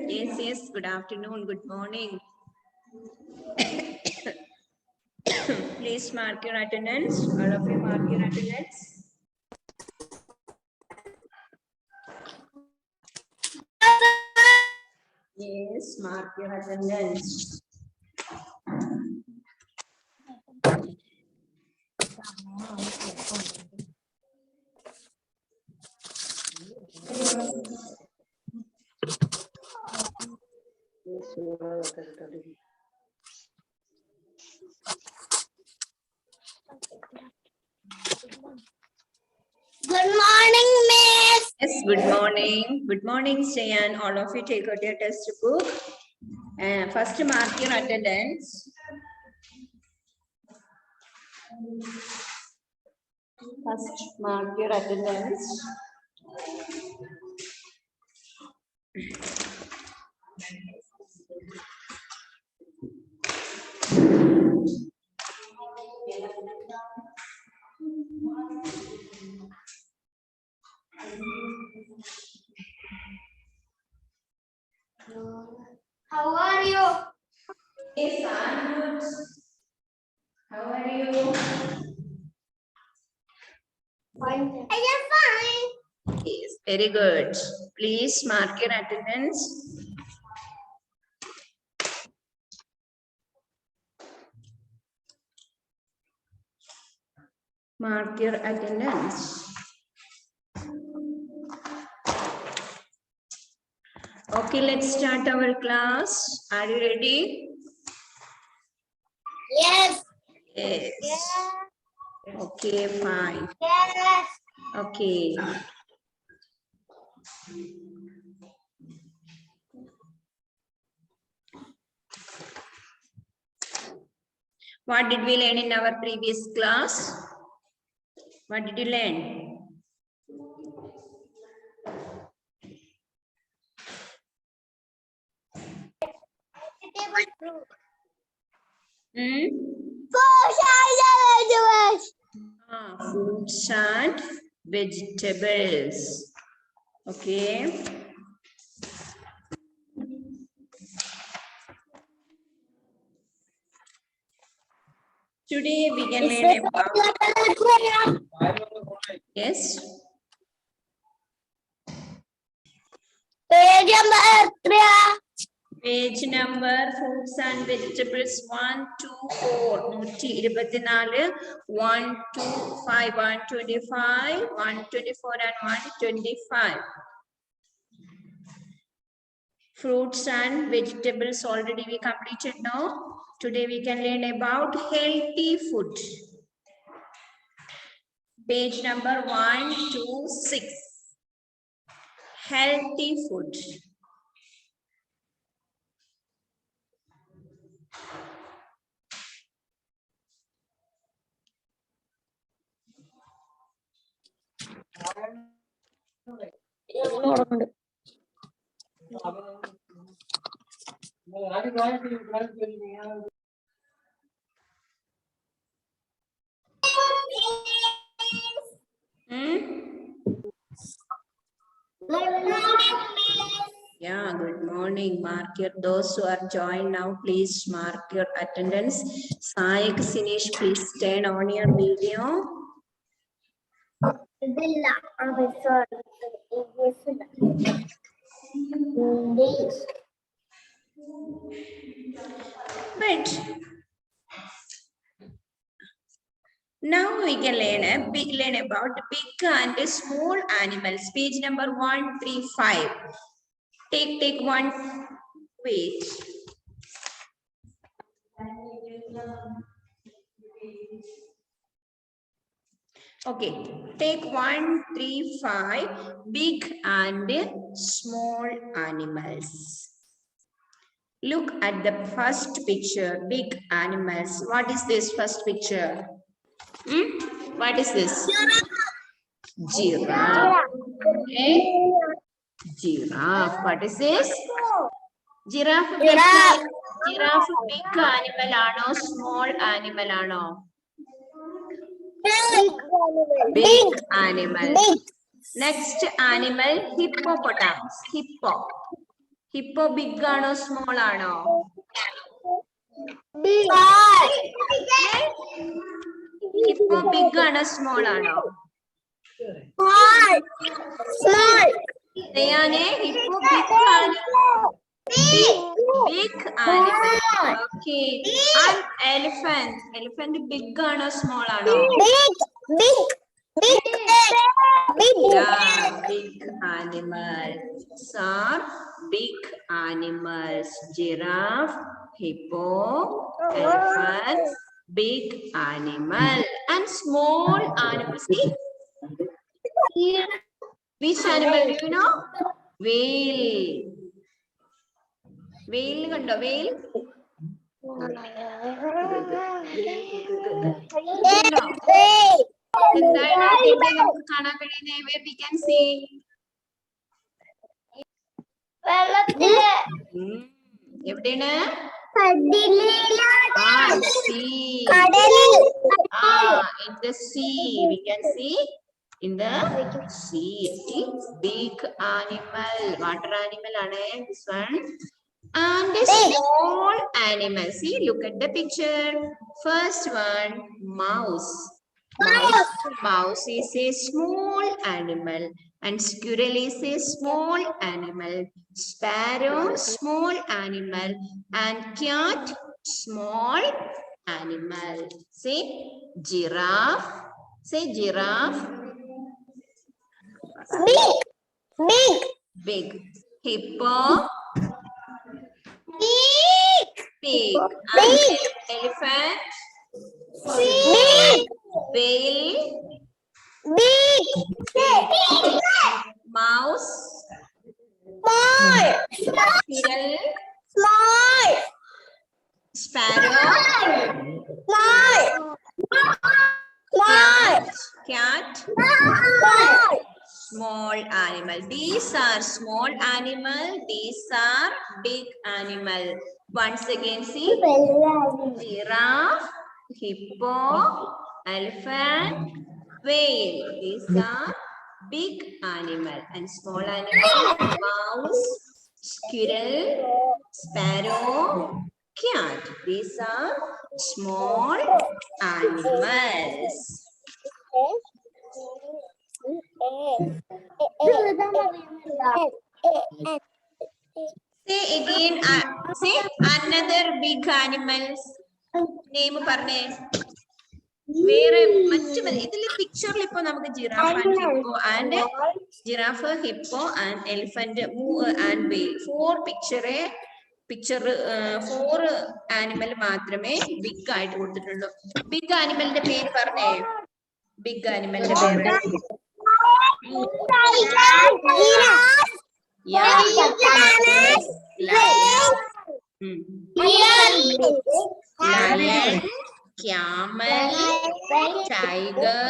Yes, good afternoon, good morning. Please mark your attendance. All of you mark your attendance. Yes, mark your attendance. Good morning, Miss. Yes, good morning. Good morning, Sayan. All of you take out your test book. First, mark your attendance. First, mark your attendance. How are you? Yes, I'm good. How are you? Fine. I am fine. Yes, very good. Please mark your attendance. Mark your attendance. Okay, let's start our class. Are you ready? Yes. Yes. Yes. Okay, fine. Yes. Okay. What did we learn in our previous class? What did you learn? Fruits and vegetables. Okay. Today we can learn about. Yes. Page number 3. Page number fruits and vegetables 1, 2, 4. 124, 1, 2, 5, 125, 124 and 125. Fruits and vegetables already we completed now. Today we can learn about healthy food. Page number 126. Healthy food. Yeah, good morning. Mark your, those who are joined now, please mark your attendance. Saik, Sinish, please turn on your video. But now we can learn about big and small animals. Page number 135. Take one. Wait. Okay, take 135 big and small animals. Look at the first picture, big animals. What is this first picture? What is this? Giraffe. Okay. Giraffe. What is this? Giraffe. Giraffe big animal ano, small animal ano? Big animal. Next animal, hippopotamus. Hippo big ആണോ small ആണോ? Hippo big ആണോ small ആണോ? Small. Dayane, hippo big ആണ്. Big animal. Okay. And elephant. Elephant big ആണോ small ആണോ? Big. Yeah, big animals are big animals. Giraffe, hippo, elephant, big animal. And small animals. See? Which animal do you know? Whale. Whale kando, whale? എന്താണ് ഇതിന്റെ നമുക്ക് കാണാൻ കഴിയുന്നത്? Where we can see? എവിടെയാണ്? In the sea. We can see in the sea. Big animal, water animal ആണ് this one. And a small animal. See, look at the picture. First one, mouse. Mouse is a small animal, and squirrel is a small animal. Sparrow, small animal, and cat, small animal. Say giraffe. Say giraffe. Big. Hippo. Big. And elephant. Whale. Mouse. Squirrel. Sparrow. Cat. Small animal. These are small animal. These are big animal. Once again, see. Giraffe, hippo, elephant, whale. These are big animal. And small animal, mouse, squirrel, sparrow, cat. These are small animals. Say again, say another big animals. Name parne. വേറെ മറ്റു ഇതില് പിക്ചറിൽ ഇപ്പൊ നമുക്ക് giraffe and Hippo and giraffe Hippo and elephant and വെയിൽ four animal മാത്രമേ big ആയിട്ട് കൊടുത്തിട്ടുള്ളൂ. ബിഗ് ആനിമലിന്റെ പേര് പറഞ്ഞേ. ബിഗ് ആനിമലിന്റെ പേര് lion, camel, tiger,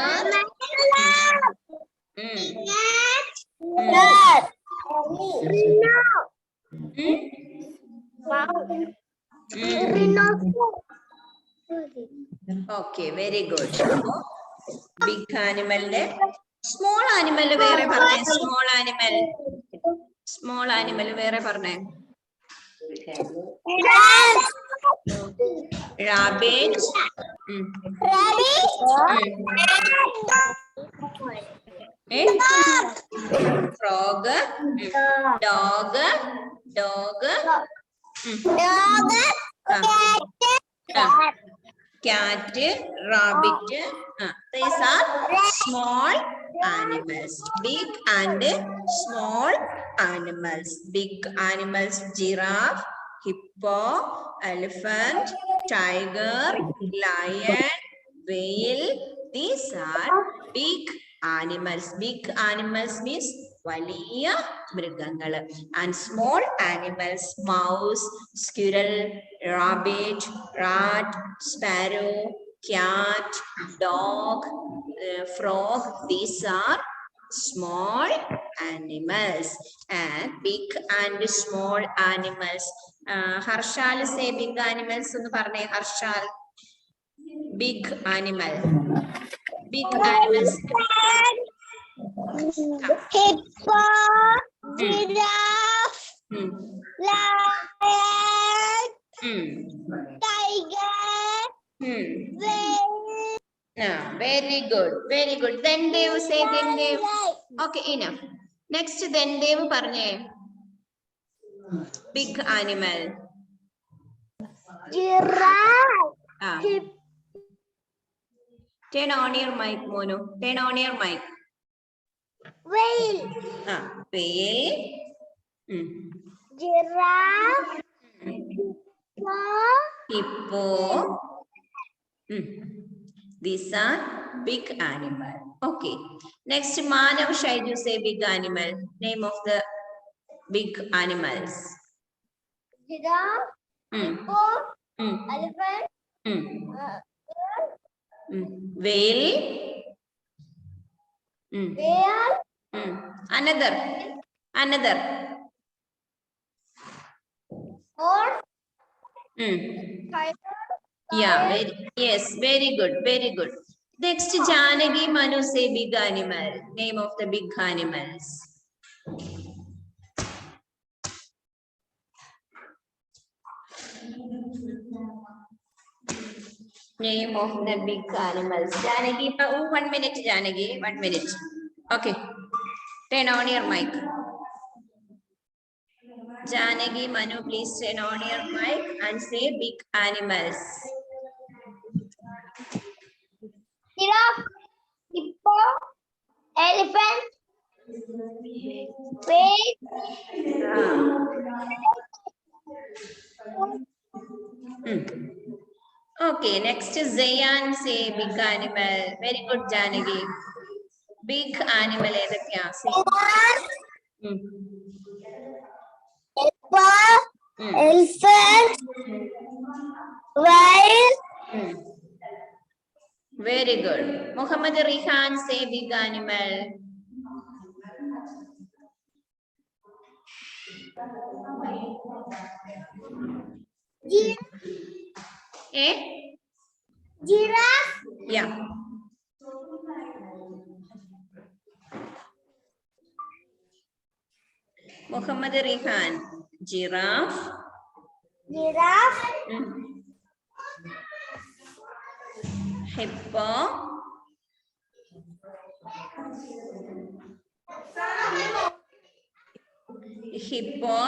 okay, very good. Big animal le small animal vere parne. Small animal vere parne. Rabbit. Frog. Dog. Cat, rabbit. These are small animals. Big and small animals. Big animals, giraffe, hippo, elephant, tiger, lion, whale. These are big animals. Big animals means വലിയ മൃഗങ്ങൾ. And small animals, mouse, squirrel, rabbit, rat, sparrow, cat, dog, frog. These are small animals. And big and small animals. Harshal say big animals ഒന്ന് പറഞ്ഞേ. Harshal, big animal. Big animals. Hippo, giraffe, lion, tiger, whale. Very good, very good. Then Dev say, then Dev. Okay, enough. Next, then Dev parne. Big animal. Giraffe. Turn on your mic, Mono. Turn on your mic. Whale. Whale. Giraffe. Hippo. These are big animals. Okay. Next, Manav Shaiju say big animal. Name of the big animals. Giraffe. Hippo. Elephant. Whale. Whale. Another. Horse. Yeah, very good, very good. Next, Janagi Manu say big animal. Name of the big animals. Name of the big animals. Janagi, 1 minute, Janagi, 1 minute. Okay. Turn on your mic. Janagi, Manu, please turn on your mic and say big animals. Giraffe. Hippo. Elephant. Whale. Okay, next is Zayan say big animal. Very good, Janagi. Big animal edakya? Hippo. Elephant. Whale. Very good. Muhammad Rihan say big animal. Giraffe. Yeah. Muhammad Rihan. Giraffe. Giraffe. Hippo. Hippo.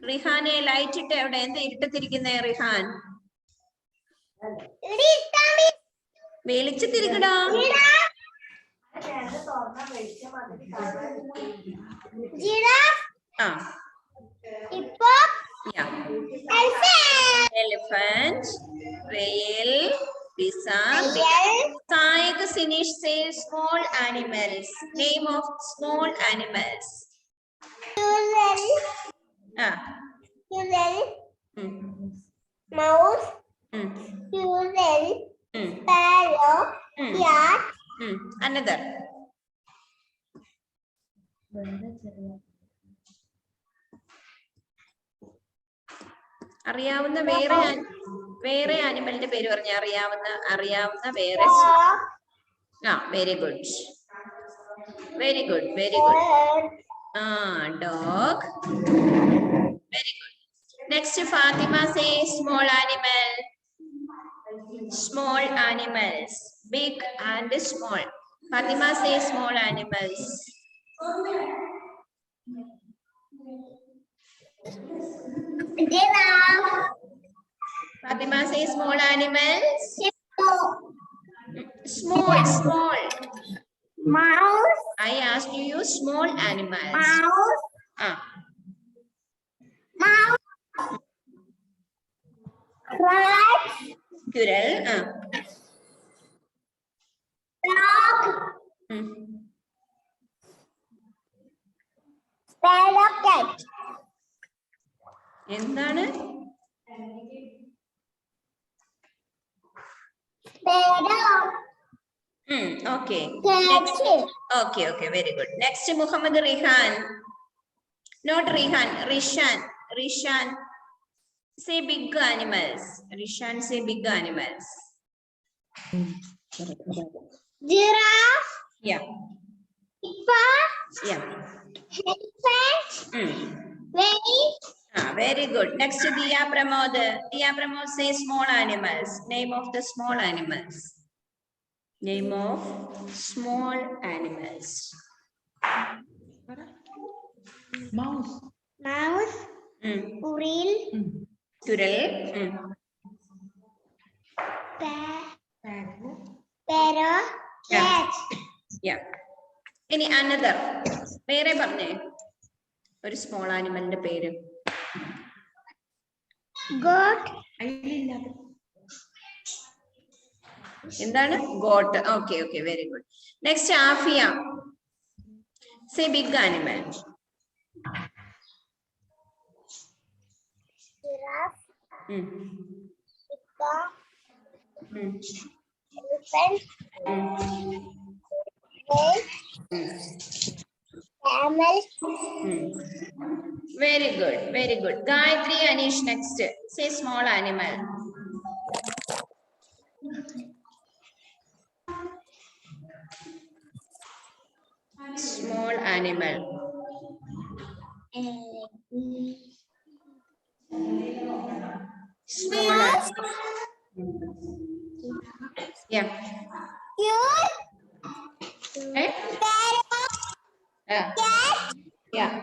Rihane light it evde endu iruttattirikkunne Rihan. വെളിച്ചത്തിരിക്കടാ. Hippo. Elephant. Whale. Saik Sinish says small animals. Name of small animals. Mouse. Sparrow. Cat. Another. അറിയാവുന്ന വേറെ ആനിമലിന്റെ പേര് പറഞ്ഞ അറിയാവുന്ന വേറെ. Very good, very good, very good. Dog. Very good. Next, Fatima says small animal. Small animals. Big and small. Fatima says small animals. Giraffe. Fatima says small animals. Small. Mouse. I asked you small animals. Mouse. Mouse. Rat. Squirrel. Dog. Sparrow. Cat. എന്താണ്? Sparrow. Okay. Next. Okay, very good. Next, Muhammad Rihan. Not Rihan, Rishan. Say big animals. Rishan say big animals. Giraffe. Yeah. Yeah. Very good. Next, Diya Pramod. Diya Pramod says small animals. Name of the small animals. Name of small animals. Mouse. Mm. Squirrel. Squirrel. Parrot. Cat. Yeah. Any another? Pere പറഞ്ഞേ. ഒരു small animalന്റെ പേര്. Goat. എന്താണ്? Goat. Okay, okay, very good. Next, Afia. Say big animal. Giraffe. Hippo. Elephant. Camel. Very good, very good. Gayatri, Anish, next. Say small animal. Small animal. Small animal. Yeah. Eh? Yeah.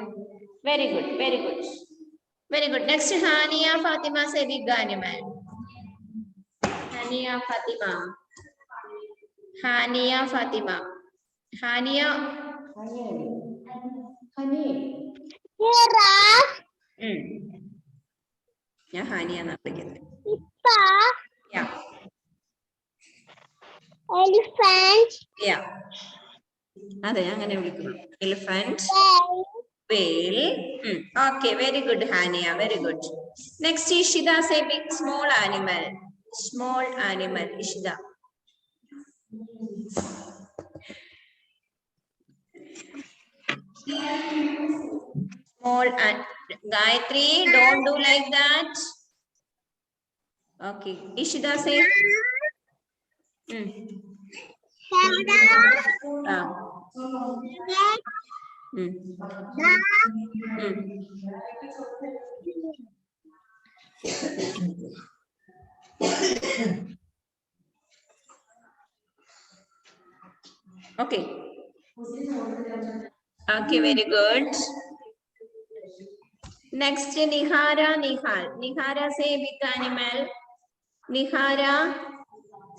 Very good, very good. Very good. Next, Hania Fatima, say big animal. Hania Fatima. Hania Fatima. Hania. Giraffe. Yeah, Hania എന്നാ വിളിക്കുന്നത്. Hippo. Yeah. Elephant. Yeah. അതെ അങ്ങനെ വിളിക്കുന്നു. Elephant. Whale. Whale. Okay, very good, Hania. Very good. Next, Ishida, say big small animal. Small animal, Ishida. Small and Gayatri, don't do like that. Okay, Ishida, say. Okay. Okay, very good. Next, Nihara, Nihal. Nihara, say big animal. Nihara,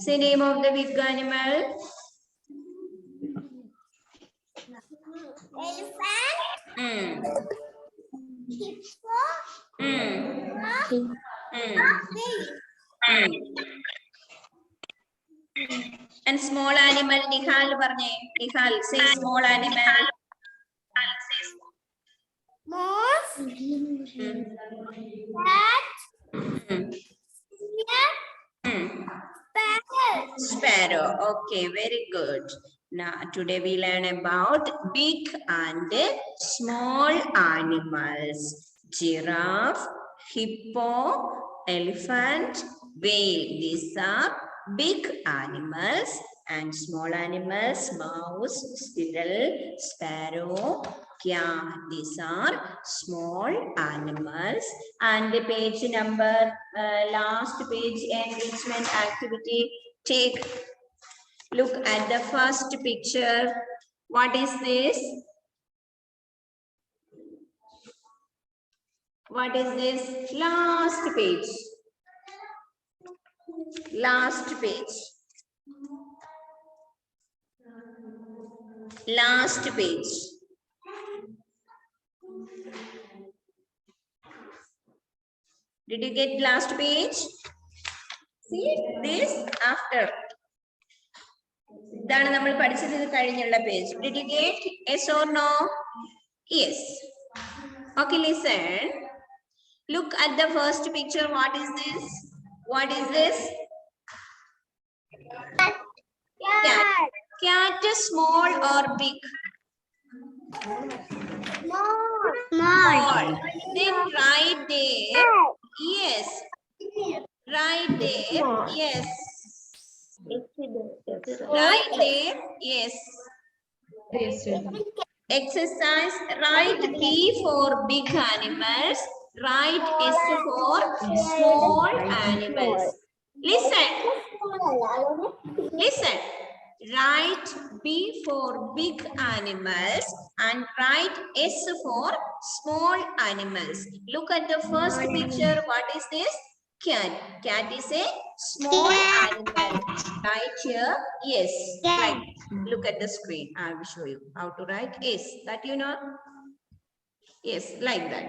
say name of the big animal. Elephant. Hippo. And small animal, Nihal പറഞ്ഞേ. Nihal, say small animal. Mouse. Cat. Parrot. Sparrow. Okay, very good. Now, today we learn about big and small animals. Giraffe, hippo, elephant, whale. These are big animals, and small animals, mouse, squirrel, sparrow, cat. These are small animals. And the page number, last page, enrichment activity. Take, look at the first picture. What is this? What is this? Last page. Last page. Last page. Did you get last page? See this after. ഇതാണ് നമ്മൾ പഠിച്ചത് കഴിഞ്ഞുള്ള page. Did you get? Yes or no? Yes. Okay, listen. Look at the first picture. What is this? What is this? Cat. Cat is small or big? Small. Then right there. Yes. Right there. Yes. Right there. Yes. Exercise, write B for big animals, write S for small animals. Listen, listen. Write B for big animals and write S for small animals. Look at the first picture. What is this? Cat. Cat is a small animal. Right here, yes. Right. Look at the screen. I will show you how to write S. That you know? Yes, like that.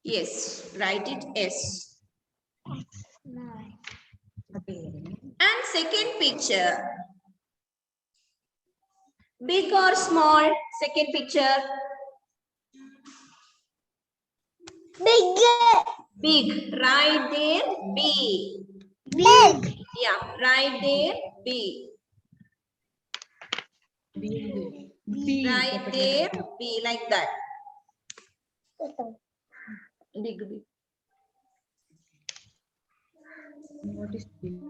Yes, write it S. And second picture. Big or small? Second picture. Big. Big. Right there, B. Big. Yeah, right there, B. Right there, B, like that. Big, big. What is big?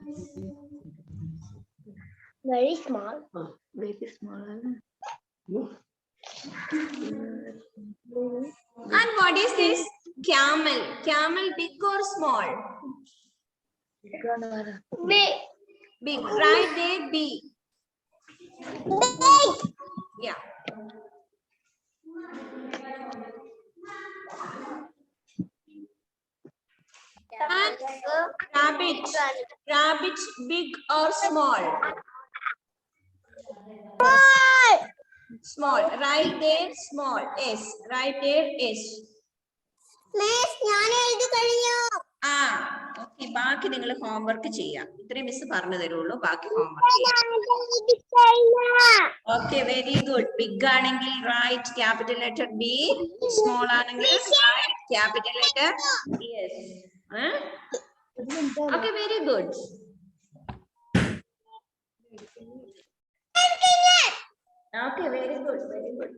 Very small. Very small. And what is this? Camel. Camel, big or small? Big. Big. Right there, B. Big. Yeah. And rabbit. Rabbit, big or small? Small. Small. Right there, small. S. Right there, S. Miss, ഞാൻ എഴുതി കഴിഞ്ഞു. ആ okay, ബാക്കി നിങ്ങൾ homework ചെയ്യാം. ഇത്രയും miss പറഞ്ഞു തരുള്ളൂ, ബാക്കി ഹോംവർക്ക് ചെയ്യാം. Okay, very good. ബിഗ് ആണെങ്കിൽ write capital letter B, small ആണെങ്കിൽ write capital letter S. Okay, very good. Okay, very good, very good.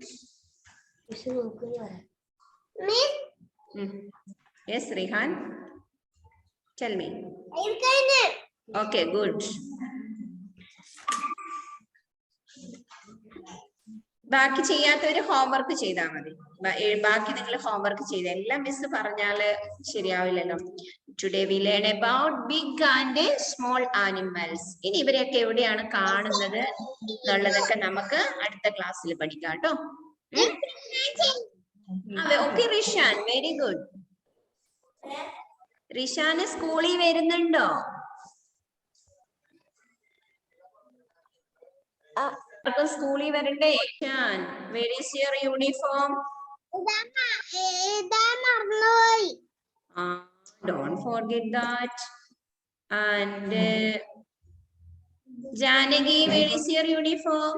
Miss, yes Rihan, tell me. എഴുതി കഴിഞ്ഞു. Okay, good. ബാക്കി ചെയ്യാത്തവര് ഹോംവർക്ക് ചെയ്താൽ മതി. ബാക്കി നിങ്ങൾ ഹോംവർക്ക് ചെയ്ത എല്ലാം മിസ് പറഞ്ഞാല് ശരിയാവില്ലല്ലോ. Today we learn about big and small animals. ഇനി ഇവരെയൊക്കെ എവിടെയാണ് കാണുന്നത് എന്നുള്ളതൊക്കെ നമുക്ക് അടുത്ത ക്ലാസ്സിൽ പഠിക്കാം കേട്ടോ. Okay Rishan, very good. റിഷാന് സ്കൂളിൽ വരുന്നുണ്ടോ? സ്കൂളിൽ വരണ്ടേ? Where is your uniform? Don't forget that. And Janagi, where is your uniform?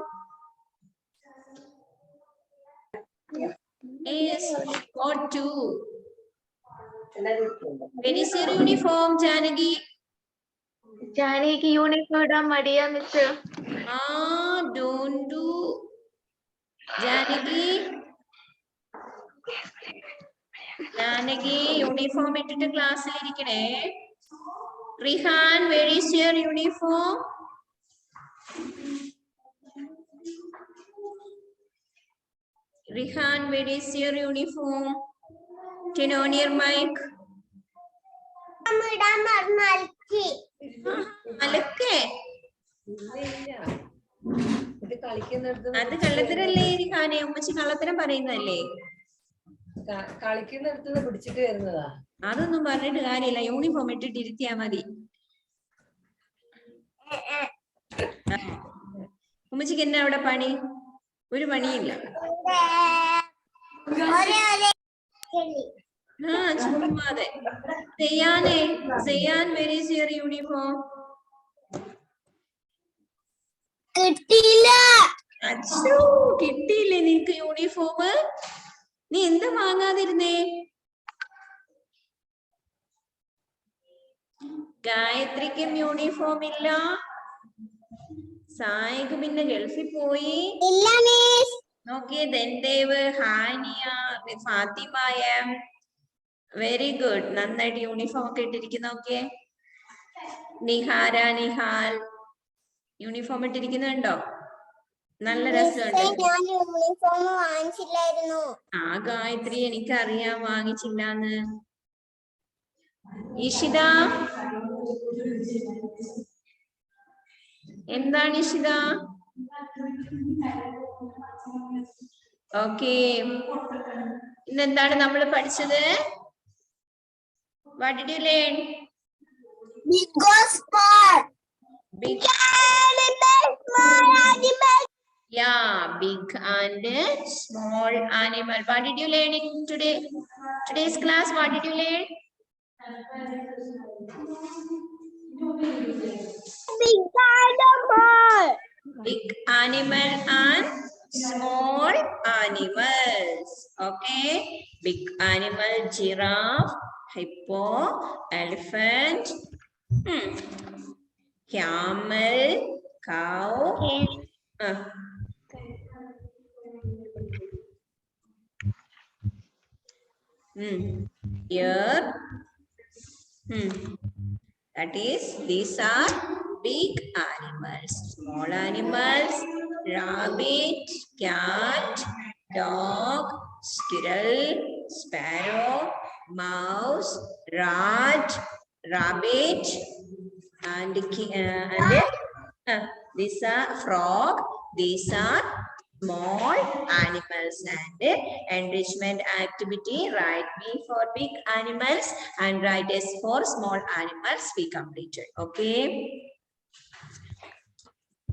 Yes, got two. Where is your uniform, Janagi? ജാനകിക്ക് യൂണിഫോം ഇടാൻ മടിയാ miss. Don't do. Janagi, uniform ഇട്ടിട്ട് ക്ലാസ്സിൽ ഇരിക്കണേ. Rihan, where is your uniform? Rihan, where is your uniform? Turn on your mic. അലക്കേ അത് കള്ളത്തരല്ലേ റിഹാനെ? ഉമ്മച്ചി കള്ളത്തരം പറയുന്നതല്ലേ? കളിക്കുന്നിടത്ത് പിടിച്ചിട്ട് വരുന്നതാ. അതൊന്നും പറഞ്ഞിട്ട് കാര്യമില്ല, യൂണിഫോം ഇട്ടിട്ട് ഇരുത്തിയാ മതി. ഉമ്മച്ചിക്ക് എന്നാ അവിടെ പണി? ഒരു പണിയില്ല. ചുമ്മാതെ. സെയ്യാനെ, സെയ്യാൻ, where is your uniform? കിട്ടിയില്ല. അച്ഛോ, കിട്ടിയില്ലേ നിനക്ക് യൂണിഫോം? നീ എന്താ വാങ്ങാതിരുന്നേ? ഗായത്രിക്കും യൂണിഫോം ഇല്ല, സായിക്ക് പിന്നെ ഗൾഫിൽ പോയി. നോക്കിയേ, ദേവ്, ഹാനിയ, ഫാത്തിമായ, വെരി ഗുഡ്. നന്നായിട്ട് യൂണിഫോം ഒക്കെ ഇട്ടിരിക്കുന്ന. നോക്കിയേ, നിഹാര, നിഹാൽ യൂണിഫോം ഇട്ടിരിക്കുന്നുണ്ടോ? നല്ല രസമുണ്ട്. ഞാൻ യൂണിഫോം വാങ്ങിച്ചില്ലായിരുന്നു. ആ ഗായത്രി എനിക്കറിയാം വാങ്ങിച്ചില്ലാന്ന്. ഇഷിത എന്താണ് ഇഷിത? ഓക്കെ, ഇന്നെന്താണ് നമ്മൾ പഠിച്ചത്? What did you learn? Big or small? Big. Small animal. Yeah, big and small animal. What did you learn in today's class? What did you learn? Big animal. Big animal and small animals. Okay, big animal, giraffe, hippo, elephant, camel, cow. Here. That is, these are big animals. Small animals, rabbit, cat, dog, squirrel, sparrow, mouse, rat, rabbit, and these are frog. These are small animals. And enrichment activity, write B for big animals and write S for small animals. We completed. Okay.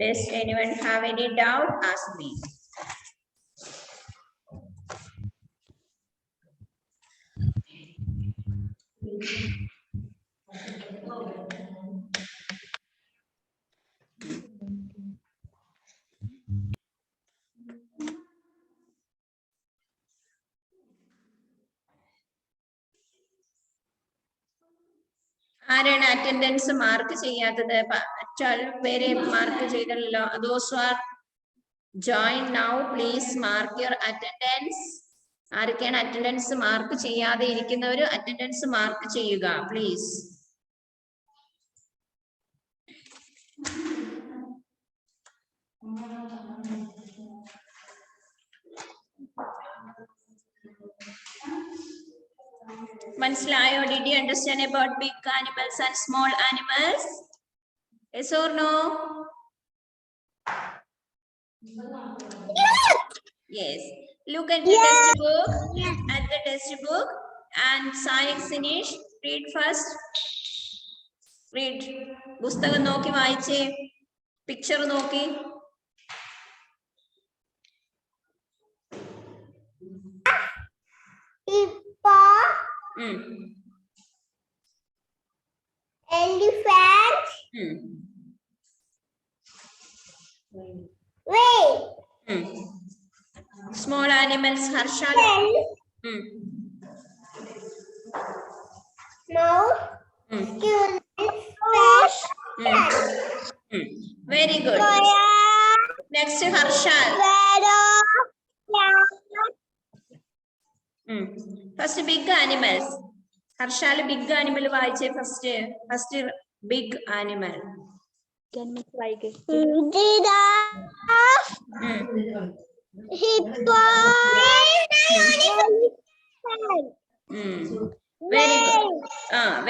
Does anyone have any doubt? Ask me. ആരാണ് attendance mark ചെയ്യാത്തത്? 12 പേരെ mark ചെയ്തല്ലോ. Those who are join now, please mark your attendance. ആരൊക്കെയാണ് attendance mark ചെയ്യാതെ ഇരിക്കുന്നവര് attendance mark ചെയ്യുക please. മനസ്സിലായോ? Did you understand about big animals and small animals? Yes or no? Yes. Look at the textbook. At the textbook and Sonic finish. Read first. Read. പുസ്തകം നോക്കി വായിച്ചേ. Picture നോക്കി. Elephant. Wait. Small animals, Harsha. Mouse. Fish. Very good. Next, Harshal. First, big animals. Harshal, big animal vaaiche first. First, big animal. Giraffe. Hippo.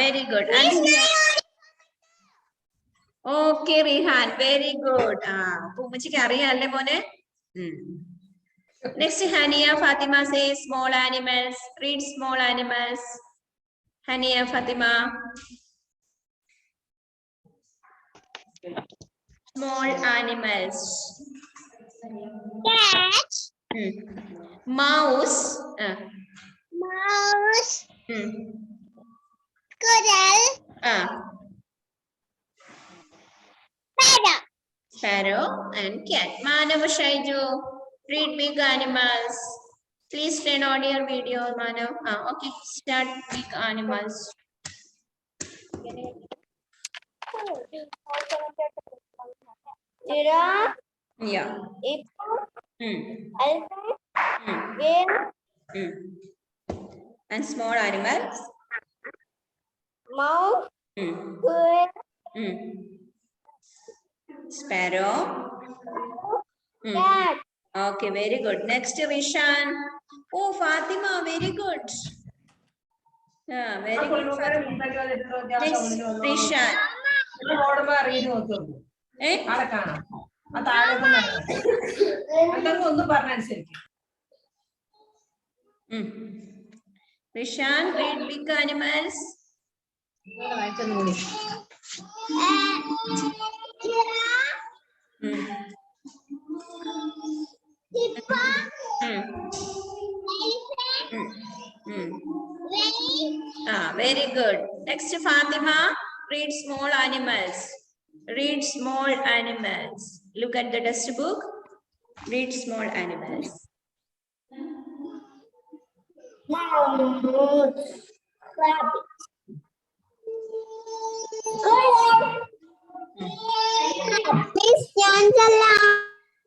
Very good. Very good. Okay, Rehan. Very good. Pumachiki ariyalle mone. Next, Hania Fatima says small animals. Read small animals. Hania Fatima. Small animals. Cat. Mouse. Mouse. Squirrel. Sparrow and cat. Manav Shaiju. Read big animals. Please turn on your video, Manav. Okay, start big animals. Giraffe. Yeah. Hippo. Elephant. Whale. And small animals. Mouse. Sparrow. Cat. Okay, very good. Next, Rishan. Oh, Fatima, very good. Yeah, very good, Fatima. Next, Rishan. ഓടുമ്പോ അറിയുന്നു നോക്കുന്നു Eh? ആളെ കാണാം ആ താഴേക്ക് എന്തെങ്കിലും ഒന്നും പറഞ്ഞനുസരിക്കും Rishan, read big animals. വായിച്ചൊന്നും കൂടി Hippo. Very good. Next, Fatima, read small animals. Read small animals. Look at the test book. Read small animals. Rabbit. Miss Angela.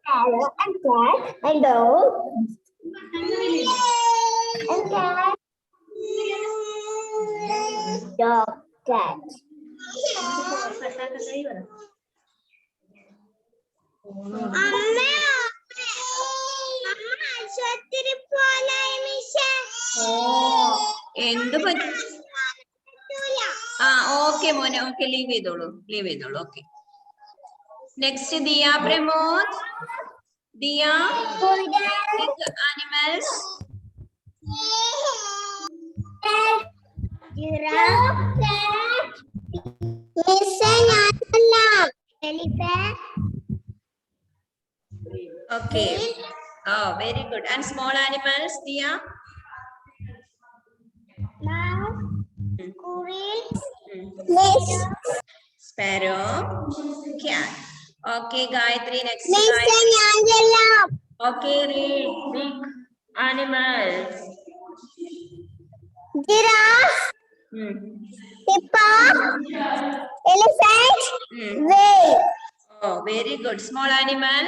Hello, and cat, and dog, and cat, dog, cat. എന്ത് പറ്റും okay മോനെ okay leave ചെയ്തോളൂ okay next Diya Pramod Diya animals Giraffe, cat, elephant, okay. Oh, very good. And small animals, Diya? mouse, squirrel, Sparrow, cat. Okay, Gayatri, next. Miss Gayatri. Angela. Okay, read big animals. Giraffe, Hmm. hippo, elephant, whale, Oh, very good. Small animal.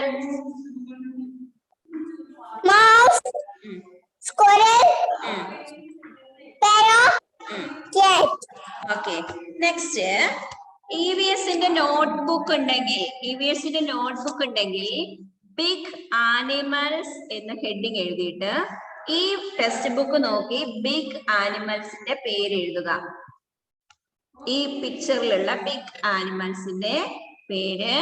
mouse, squirrel, parrot, cat. Okay. Next, EVSന്റെ notebook ഉണ്ടെങ്കിൽ big animals എന്ന heading എഴുതിയിട്ട് ഈ textbook നോക്കി ബിഗ് ആനിമൽസിന്റെ പേര് എഴുതുക. ഈ പിക്ചറിലുള്ള ബിഗ് ആനിമൽസിന്റെ പേര്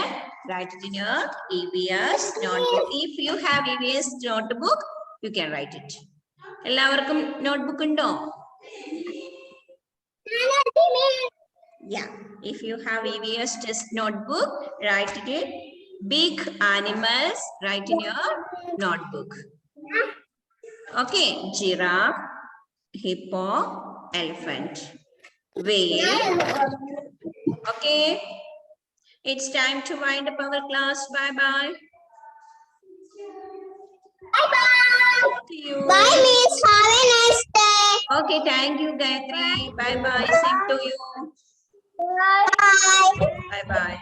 write it in your EVS notebook. If you have EVS notebook, you can write it. എല്ലാവർക്കും നോട്ട്ബുക്ക് ഉണ്ടോ? Yeah, if you have EVS test notebook, write it in big animals, write in your notebook. Okay, giraffe, hippo, elephant, whale. Okay, it's time to wind up our class. Bye bye. Bye bye. See you. Bye, Miss. Have a nice day. Okay, thank you, Gayatri. Bye bye. Same to you. Bye. Bye bye.